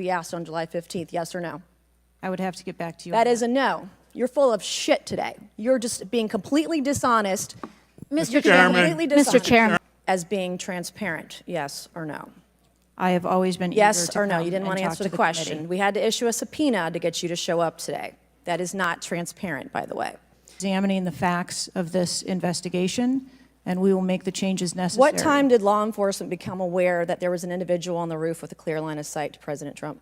We asked on July 15th, yes or no? I would have to get back to you. That is a no. You're full of shit today. You're just being completely dishonest. Mr. Chairman. Mr. Chairman. As being transparent, yes or no? I have always been Yes eager or to no? come You didn't and want to talk answer to the question. committee. We had to issue a subpoena to get you to show up today. That is not transparent, by the way. Examining the facts of this investigation, and we will make the changes necessary. What time did law enforcement become aware that there was an individual on the roof with a clear line of sight to President Trump?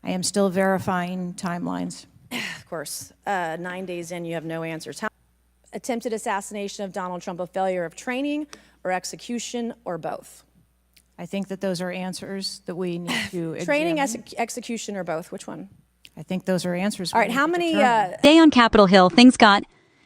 I am still verifying timelines. Of course, 9 days in, you have no answers. How attempted assassination of Donald Trump a failure of training or execution or both? I think that those are answers that we need to examine. Training, execution, or both? Which one? I think those are answers. All right, how many... Day on Capitol Hill, things got...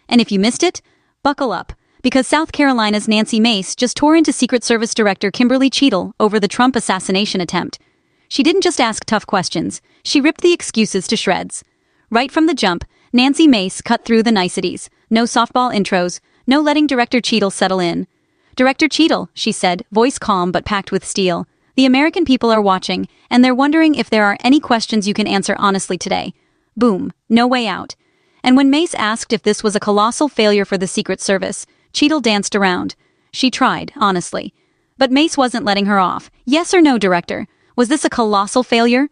And if you missed it, buckle up. Because South Carolina's Nancy Mace just tore into Secret Service Director Kimberly Cheadle over the Trump assassination attempt. She didn't just ask tough questions. She ripped the excuses to shreds. Right from the jump, Nancy Mace cut through the niceties. No softball intros, no letting Director Cheadle settle in. Director Cheadle, she said, voice calm but packed with steel. The American people are watching, and they're wondering if there are any questions you can answer honestly today. Boom, no way out. And when Mace asked if this was a colossal failure for the Secret Service, Cheadle danced around. She tried, honestly. But Mace wasn't letting her off. Yes or no, Director? Was this a colossal failure?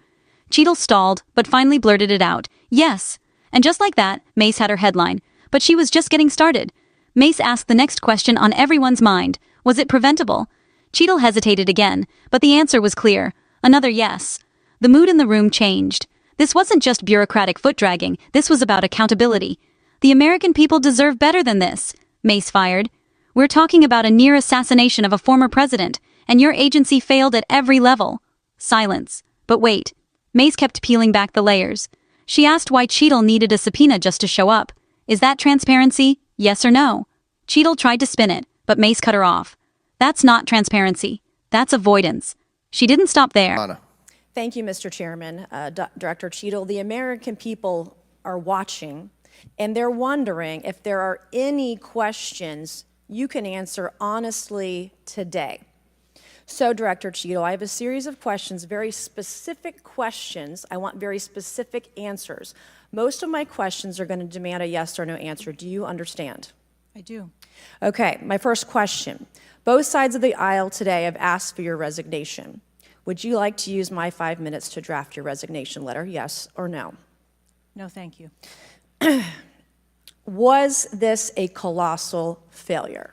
Cheadle stalled, but finally blurted it out. Yes. And just like that, Mace had her headline. But she was just getting started. Mace asked the next question on everyone's mind. Was it preventable? Cheadle hesitated again, but the answer was clear. Another yes. The mood in the room changed. This wasn't just bureaucratic foot-dragging. This was about accountability. The American people deserve better than this. Mace fired. We're talking about a near assassination of a former president, and your agency failed at every level. Silence. But wait. Mace kept peeling back the layers. She asked why Cheadle needed a subpoena just to show up. Is that transparency? Yes or no? Cheadle tried to spin it, but Mace cut her off. That's not transparency. That's avoidance. She didn't stop there. Anna. Thank you, Mr. Chairman. Director Cheadle, the American people are watching, and they're wondering if there are any questions you can answer honestly today. So, Director Cheadle, I have a series of questions, very specific questions. I want very specific answers. Most of my questions are going to demand a yes or no answer. Do you understand? I do. Okay, my first question. Both sides of the aisle today have asked for your resignation. Would you like to use my 5 minutes to draft your resignation letter, yes or no? No, thank you. Was this a colossal failure?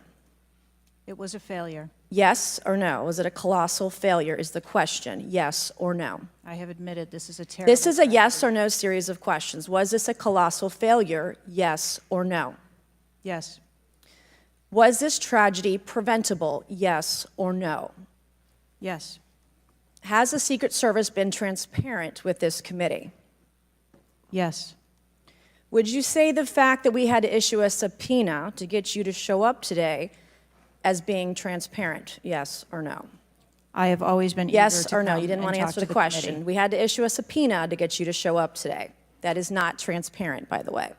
It was a failure. Yes or no? Was it a colossal failure is the question, yes or no? I have admitted this is a terrible... This is a yes or no series of questions. Was this a colossal failure, yes or no? Yes. Was this tragedy preventable, yes or no? Yes. Has the Secret Service been transparent with this committee? Yes. Would you say the fact that we had to issue a subpoena to get you to show up today as being transparent, yes or no? I have always been eager Yes to or no? come You didn't and want to talk answer to the question. committee. We had to issue a subpoena to get you to show up today. That is not transparent, by the way.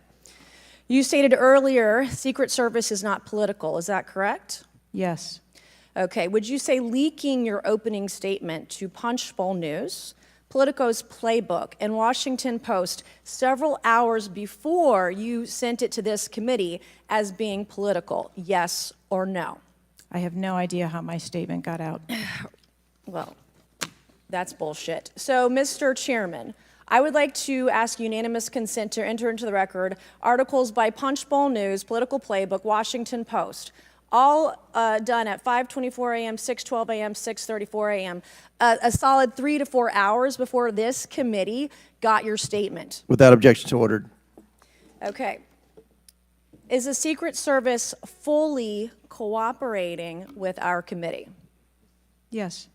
You stated earlier, Secret Service is not political. Is that correct? Yes. Okay. Would you say leaking your opening statement to Punchbowl News, Politico's Playbook, and Washington Post several hours before you sent it to this committee as being political, yes or no? I have no idea how my statement got out. Well, that's bullshit. So, Mr. Chairman, I would like to ask unanimous consent to enter into the record articles by Punchbowl News, Political Playbook, Washington Post, all done at 5:24 a.m., 6:12 a.m., 6:34 a.m., a solid 3 to 4 hours before this committee got your statement. Without objection to ordered. Okay. Is the Secret Service fully cooperating with our committee? Yes.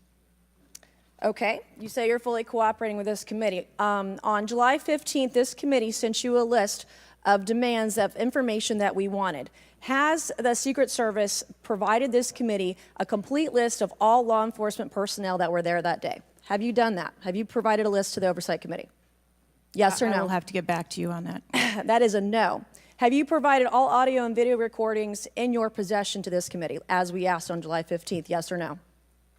Okay, you say you're fully cooperating with this committee. On July 15th, this committee sent you a list of demands of information that we wanted. Has the Secret Service provided this committee a complete list of all law enforcement personnel that were there that day? Have you done that? Have you provided a list to the Oversight Committee? Yes or no? I will have to get back to you on that. That is a no. Have you provided all audio and video recordings in your possession to this committee, as we asked on July 15th, yes or no?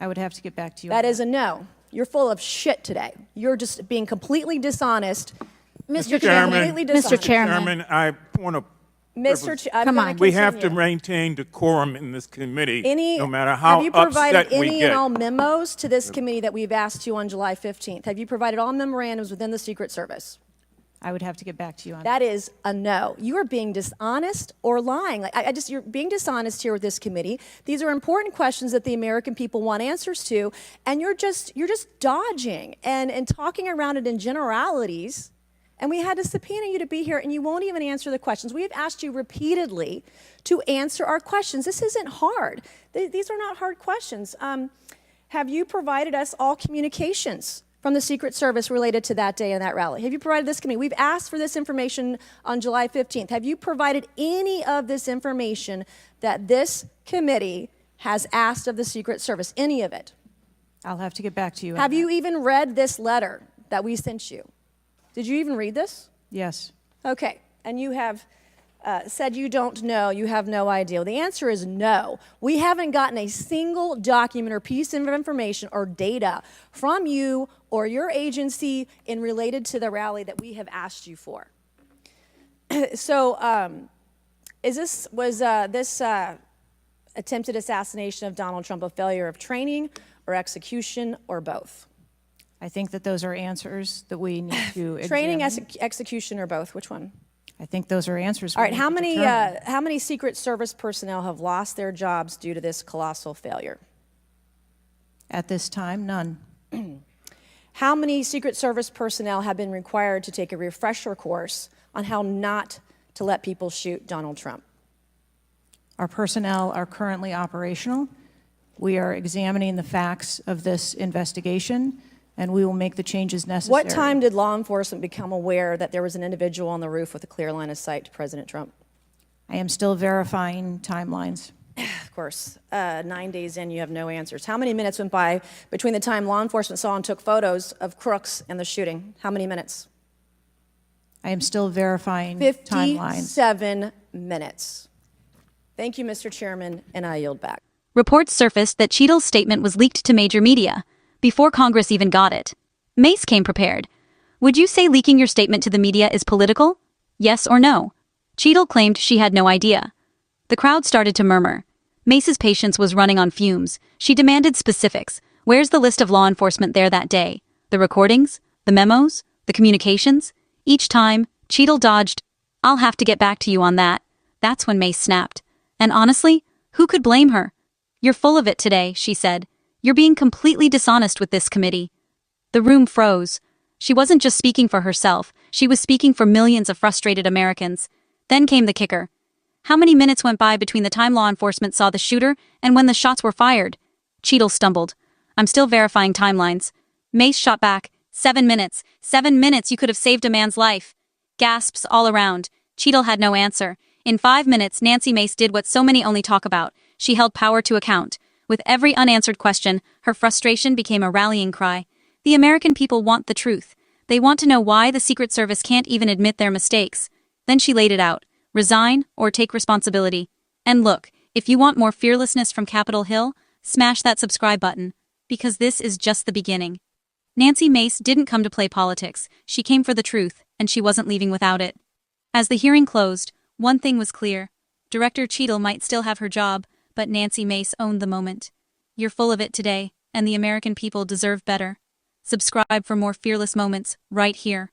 I would have to get back to you. That is a no. You're full of shit today. You're just being completely dishonest. Mr. Chairman, Completely dishonest. Mr. Chairman, I want to. I'm Come gonna on. We have to continue. maintain decorum in this committee, Any, no matter how have you provided upset we any get. and all memos to this committee that we've asked you on July 15th? Have you provided all memorandums within the Secret Service? I would have to get back to you on That is a no. You are being dishonest or lying. Like, you're being dishonest here with this committee. These are important questions that the American people want answers to, and you're just dodging and talking around it in generalities. And we had to subpoena you to be here, and you won't even answer the questions. We have asked you repeatedly to answer our questions. This isn't hard. These are not hard questions. Have you provided us all communications from the Secret Service related to that day and that rally? Have you provided this committee? We've asked for this information on July 15th. Have you provided any of this information that this committee has asked of the Secret Service? Any of it? I'll have to get back to you on Have that. you even read this letter that we sent you? Did you even read this? Yes. Okay, and you have said you don't know, you have no idea. Well, the answer is no. We haven't gotten a single document or piece of information or data from you or your agency in related to the rally that we have asked you for. So, was this attempted assassination of Donald Trump a failure of training or execution or both? I think that those are answers that we need to Training, examine. execution, or both? Which one? I think those are answers. All right. How many Secret Service personnel have lost their jobs due to this colossal failure? At this time, none. How many Secret Service personnel have been required to take a refresher course on how not to let people shoot Donald Trump? Our personnel are currently operational. We are examining the facts of this investigation, and we will make the changes necessary. What time did law enforcement become aware that there was an individual on the roof with a clear line of sight to President Trump? I am still verifying timelines. Of course, 9 days in, you have no answers. How many minutes went by between the time law enforcement saw and took photos of crooks and the shooting? How many minutes? I am still verifying timelines. 57 minutes. Thank you, Mr. Chairman, and I yield back. Reports surfaced that Cheadle's statement was leaked to major media before Congress even got it. Mace came prepared. Would you say leaking your statement to the media is political? Yes or no? Cheadle claimed she had no idea. The crowd started to murmur. Mace's patience was running on fumes. She demanded specifics. Where's the list of law enforcement there that day? The recordings? The memos? The communications? Each time, Cheadle dodged. I'll have to get back to you on that. That's when Mace snapped. And honestly, who could blame her? You're full of it today, she said. You're being completely dishonest with this committee. The room froze. She wasn't just speaking for herself, she was speaking for millions of frustrated Americans. Then came the kicker. How many minutes went by between the time law enforcement saw the shooter and when the shots were fired? Cheadle stumbled. I'm still verifying timelines. Mace shot back. 7 minutes. 7 minutes, you could have saved a man's life. Gasps all around. Cheadle had no answer. In 5 minutes, Nancy Mace did what so many only talk about. She held power to account. With every unanswered question, her frustration became a rallying cry. The American people want the truth. They want to know why the Secret Service can't even admit their mistakes. Then she laid it out. Resign or take responsibility. And look, if you want more fearlessness from Capitol Hill, smash that subscribe button. Because this is just the beginning. Nancy Mace didn't come to play politics. She came for the truth, and she wasn't leaving without it. As the hearing closed, one thing was clear. Director Cheadle might still have her job, but Nancy Mace owned the moment. You're full of it today, and the American people deserve better. Subscribe for more fearless moments right here.